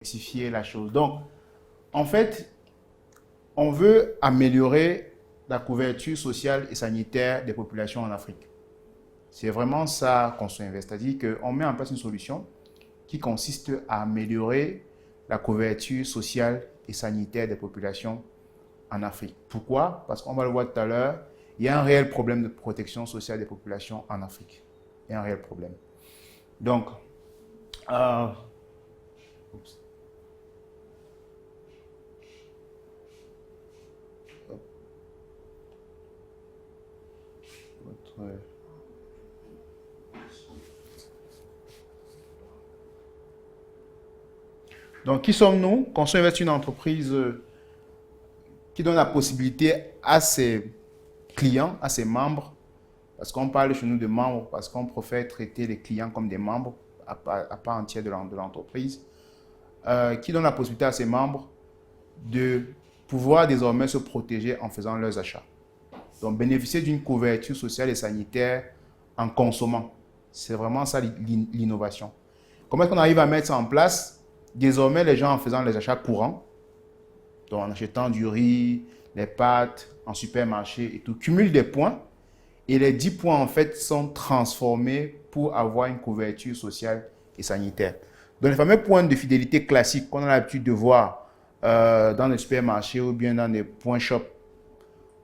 complexifier la chose. Donc, en fait, on veut améliorer la couverture sociale et sanitaire des populations en Afrique. C'est vraiment ça qu'on s'investit. C'est-à-dire qu'on met en place une solution qui consiste à améliorer la couverture sociale et sanitaire des populations en Afrique. Pourquoi? Parce qu'on va le voir tout à l'heure, il y a un réel problème de protection sociale des populations en Afrique. Il y a un réel problème. Donc, donc, qui sommes-nous? Conso est une entreprise qui donne la possibilité à ses clients, à ses membres, parce qu'on parle chez nous de membres, parce qu'on préfère traiter les clients comme des membres à part entière de l'entreprise, qui donne la possibilité à ses membres de pouvoir désormais se protéger en faisant leurs achats. Donc, bénéficier d'une couverture sociale et sanitaire en consommant. C'est vraiment ça l'innovation. Comment est-ce qu'on arrive à mettre ça en place? Désormais, les gens en faisant les achats courants, donc en achetant du riz, les pâtes, en supermarché et tout, cumulent des points et les 10 points en fait sont transformés pour avoir une couverture sociale et sanitaire. Donc les fameux points de fidélité classiques qu'on a l'habitude de voir dans les supermarchés ou bien dans les points shop,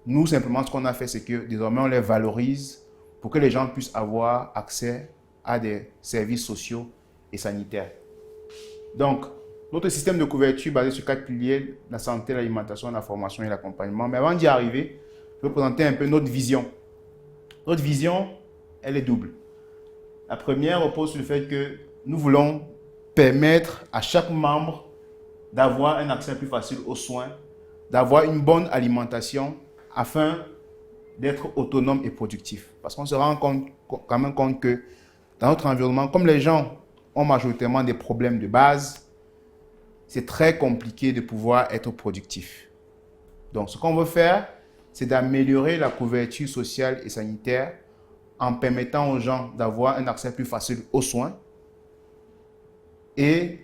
nous simplement ce qu'on a fait c'est que désormais on les valorise pour que les gens puissent avoir accès à des services sociaux et sanitaires. Donc, notre système de couverture basé sur 4 piliers, la santé, l'alimentation, la formation et l'accompagnement. Mais avant d'y arriver, je vais présenter un peu notre vision. Notre vision, elle est double. La première repose sur le fait que nous voulons permettre à chaque membre d'avoir un accès plus facile aux soins, d'avoir une bonne alimentation afin d'être autonome et productif. Parce qu'on se rend quand même compte que dans notre environnement, comme les gens ont majoritairement des problèmes de base, c'est très compliqué de pouvoir être productif. Donc, ce qu'on veut faire, c'est d'améliorer la couverture sociale et sanitaire en permettant aux gens d'avoir un accès plus facile aux soins et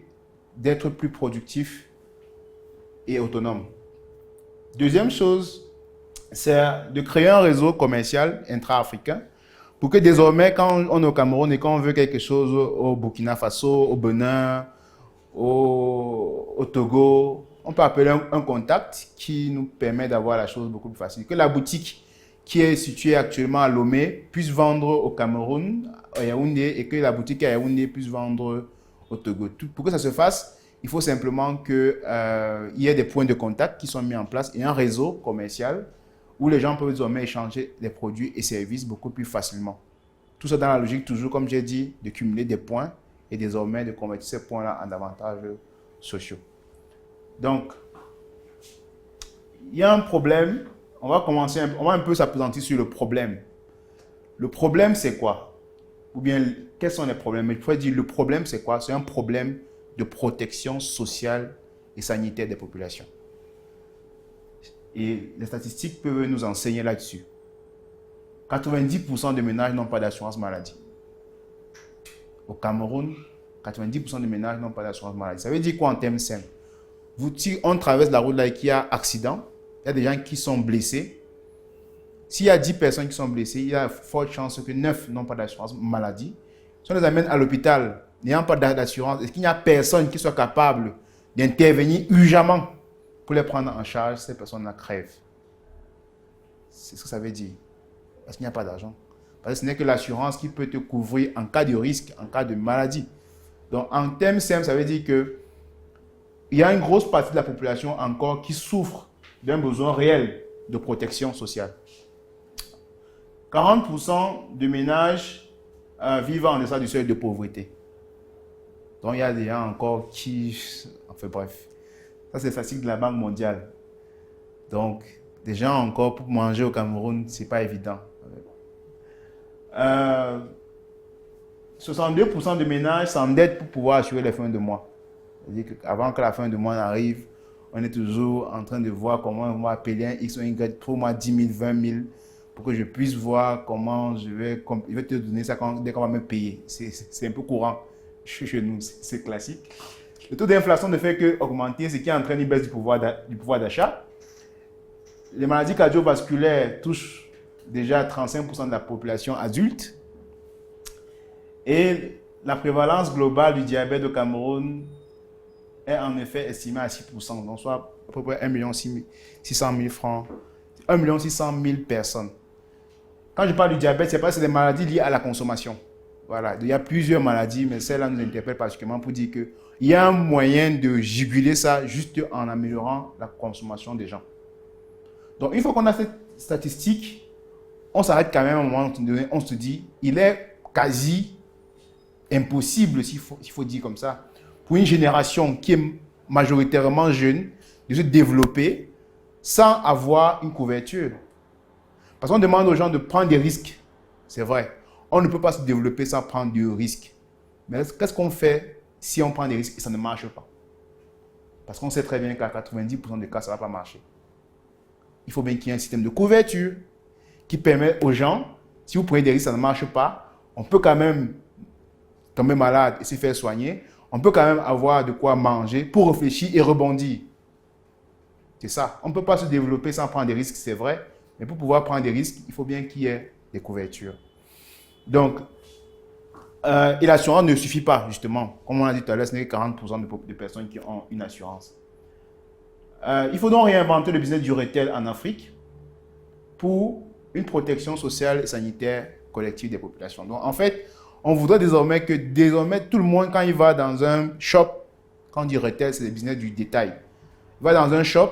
d'être plus productif et autonome. Deuxième chose, c'est de créer un réseau commercial intra-africain pour que désormais, quand on est au Cameroun et quand on veut quelque chose au Burkina Faso, au Bénin, au Togo, on peut appeler un contact qui nous permet d'avoir la chose beaucoup plus facile. Que la boutique qui est située actuellement à Lomé puisse vendre au Cameroun, à Yaoundé, et que la boutique à Yaoundé puisse vendre au Togo. Pour que ça se fasse, il faut simplement qu'il y ait des points de contact qui sont mis en place et un réseau commercial où les gens peuvent désormais échanger les produits et services beaucoup plus facilement. Tout ça dans la logique, toujours, comme j'ai dit, de cumuler des points et désormais de convertir ces points-là en avantages sociaux. Donc, il y a un problème. On va un peu s'appesantir sur le problème. Le problème, c'est quoi? Ou bien, quels sont les problèmes? Mais il faut dire, le problème, c'est quoi? C'est un problème de protection sociale et sanitaire des populations. Et les statistiques peuvent nous enseigner là-dessus. 90% des ménages n'ont pas d'assurance maladie. Au Cameroun, 90% des ménages n'ont pas d'assurance maladie. Ça veut dire quoi en termes simples? Si on traverse la route là et qu'il y a accident, il y a des gens qui sont blessés. S'il y a 10 personnes qui sont blessées, il y a forte chance que 9 n'ont pas d'assurance maladie. Si on les amène à l'hôpital, n'ayant pas d'assurance, est-ce qu'il n'y a personne qui soit capable d'intervenir urgemment pour les prendre en charge? Ces personnes-là crèvent. C'est ce que ça veut dire. Parce qu'il n'y a pas d'argent. Parce que ce n'est que l'assurance qui peut te couvrir en cas de risque, en cas de maladie. Donc, en termes simples, ça veut dire que il y a une grosse partie de la population encore qui souffre d'un besoin réel de protection sociale. 40% de ménages vivent en deçà du seuil de pauvreté. Donc, il y a des gens encore qui... Enfin bref, ça c'est facile de la Banque mondiale. Donc, des gens encore pour manger au Cameroun, ce n'est pas évident. 62% de ménages s'endettent pour pouvoir assurer les fins de mois. C'est-à-dire qu'avant que la fin de mois n'arrive, on est toujours en train de voir comment on va appeler un X ou un Y, trouve-moi 10 000, 20 000, pour que je puisse voir comment je vais te donner ça dès qu'on va me payer. C'est un peu courant chez nous, c'est classique. Le taux d'inflation ne fait qu'augmenter, ce qui entraîne une baisse du pouvoir d'achat. Les maladies cardiovasculaires touchent déjà 35% de la population adulte. Et la prévalence globale du diabète au Cameroun est en effet estimée à 6%, donc soit à peu près 1,6 million francs, 1,6 million personnes. Quand je parle du diabète, c'est parce que c'est des maladies liées à la consommation. Voilà, il y a plusieurs maladies, mais celle-là nous interpelle particulièrement pour dire qu'il y a un moyen de juguler ça juste en améliorant la consommation des gens. Donc, une fois qu'on a cette statistique, on s'arrête quand même à un moment donné, on se dit, il est quasi impossible, s'il faut dire comme ça, pour une génération qui est majoritairement jeune, de se développer sans avoir une couverture. Parce qu'on demande aux gens de prendre des risques. C'est vrai. On ne peut pas se développer sans prendre de risques. Mais qu'est-ce qu'on fait si on prend des risques et ça ne marche pas? Parce qu'on sait très bien qu'à 90% des cas, ça ne va pas marcher. Il faut bien qu'il y ait un système de couverture qui permet aux gens, si vous prenez des risques, ça ne marche pas, on peut quand même tomber malade et se faire soigner. On peut quand même avoir de quoi manger pour réfléchir et rebondir. C'est ça. On ne peut pas se développer sans prendre des risques, c'est vrai. Mais pour pouvoir prendre des risques, il faut bien qu'il y ait des couvertures. Donc, et l'assurance ne suffit pas, justement. Comme on a dit tout à l'heure, ce n'est que 40% de personnes qui ont une assurance. Il faut donc réinventer le business du retail en Afrique pour une protection sociale et sanitaire collective des populations. Donc, en fait, on voudrait désormais que tout le monde, quand il va dans un shop, quand on dit retail, c'est le business du détail. Il va dans un shop,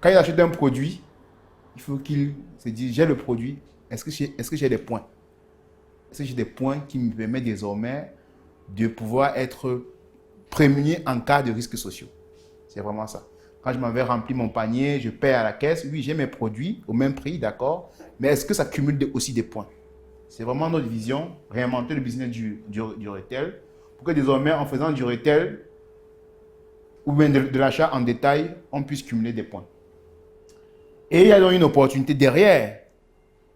quand il achète un produit, il faut qu'il se dise, j'ai le produit, est-ce que j'ai des points? Est-ce que j'ai des points qui me permettent désormais de pouvoir être prémunier en cas de risques sociaux? C'est vraiment ça. Quand je m'avais rempli mon panier, je paie à la caisse, oui, j'ai mes produits au même prix, d'accord, mais est-ce que ça cumule aussi des points? C'est vraiment notre vision, réinventer le business du retail, pour que désormais, en faisant du retail, ou bien de l'achat en détail, on puisse cumuler des points. Et il y a donc une opportunité derrière.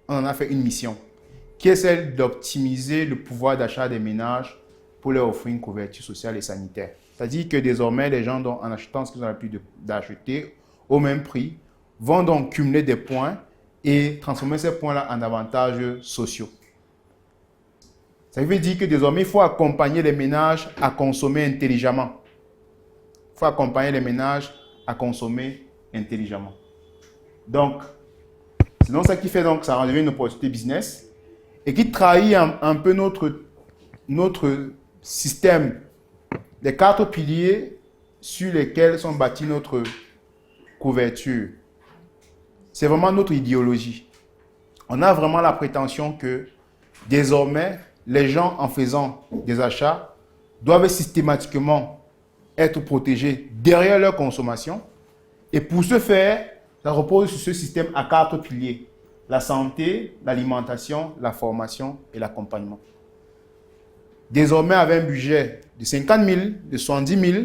On en a fait une mission, qui est celle d'optimiser le pouvoir d'achat des ménages pour leur offrir une couverture sociale et sanitaire. C'est-à-dire que désormais, les gens, en achetant ce qu'ils ont l'habitude d'acheter au même prix, vont donc cumuler des points et transformer ces points-là en avantages sociaux. Ça veut dire que désormais, il faut accompagner les ménages à consommer intelligemment. Il faut accompagner les ménages à consommer intelligemment. Donc, c'est donc ça qui fait donc ça devient une opportunité business et qui trahit un peu notre système, les 4 piliers sur lesquels sont bâtis notre couverture. C'est vraiment notre idéologie. On a vraiment la prétention que désormais, les gens en faisant des achats doivent systématiquement être protégés derrière leur consommation. Et pour ce faire, ça repose sur ce système à 4 piliers. La santé, l'alimentation, la formation et l'accompagnement. Désormais, avec un budget de 50 000, de 70 000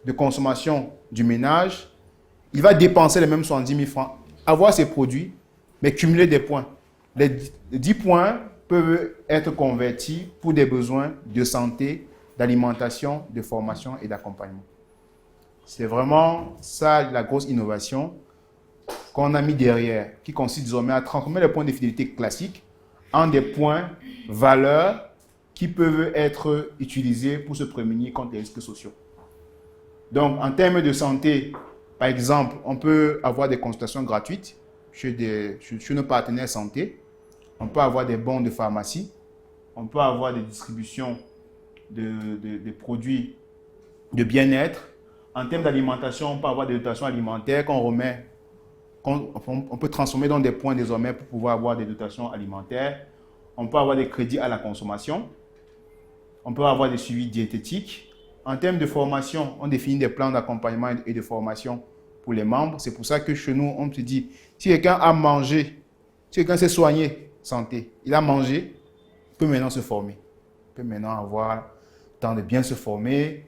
de consommation du ménage, il va dépenser les mêmes 70 000 francs, avoir ses produits, mais cumuler des points. Les 10 points peuvent être convertis pour des besoins de santé, d'alimentation, de formation et d'accompagnement. C'est vraiment ça la grosse innovation qu'on a mis derrière, qui consiste désormais à transformer les points de fidélité classiques en des points valeurs qui peuvent être utilisés pour se prémunir contre les risques sociaux. Donc, en termes de santé, par exemple, on peut avoir des consultations gratuites chez nos partenaires santé. On peut avoir des bons de pharmacie. On peut avoir des distributions de produits de bien-être. En termes d'alimentation, on peut avoir des dotations alimentaires qu'on remet. On peut transformer dans des points désormais pour pouvoir avoir des dotations alimentaires. On peut avoir des crédits à la consommation. On peut avoir des suivis diététiques. En termes de formation, on définit des plans d'accompagnement et de formation pour les membres. C'est pour ça que chez nous, on se dit, si quelqu'un a mangé, si quelqu'un s'est soigné, santé, il a mangé, il peut maintenant se former. Il peut maintenant avoir le temps de bien se former.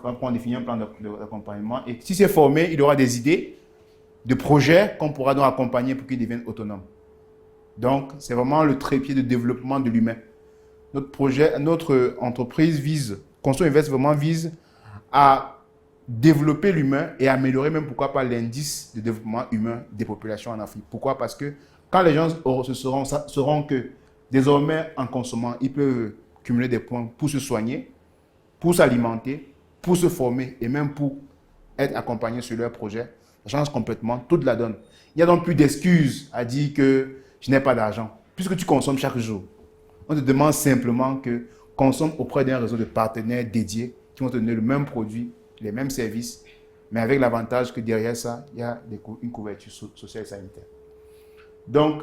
On définit un plan d'accompagnement. Et si c'est formé, il aura des idées de projets qu'on pourra donc accompagner pour qu'il devienne autonome. Donc, c'est vraiment le trépied de développement de l'humain. Notre entreprise vise, Construire Invest vraiment vise à développer l'humain et améliorer même, pourquoi pas, l'indice de développement humain des populations en Afrique. Pourquoi? Parce que quand les gens sauront que désormais, en consommant, ils peuvent cumuler des points pour se soigner, pour s'alimenter, pour se former et même pour être accompagnés sur leur projet, ça change complètement toute la donne. Il n'y a donc plus d'excuses à dire que je n'ai pas d'argent, puisque tu consommes chaque jour. On te demande simplement que consomme auprès d'un réseau de partenaires dédiés qui vont te donner le même produit, les mêmes services, mais avec l'avantage que derrière ça, il y a une couverture sociale et sanitaire. Donc,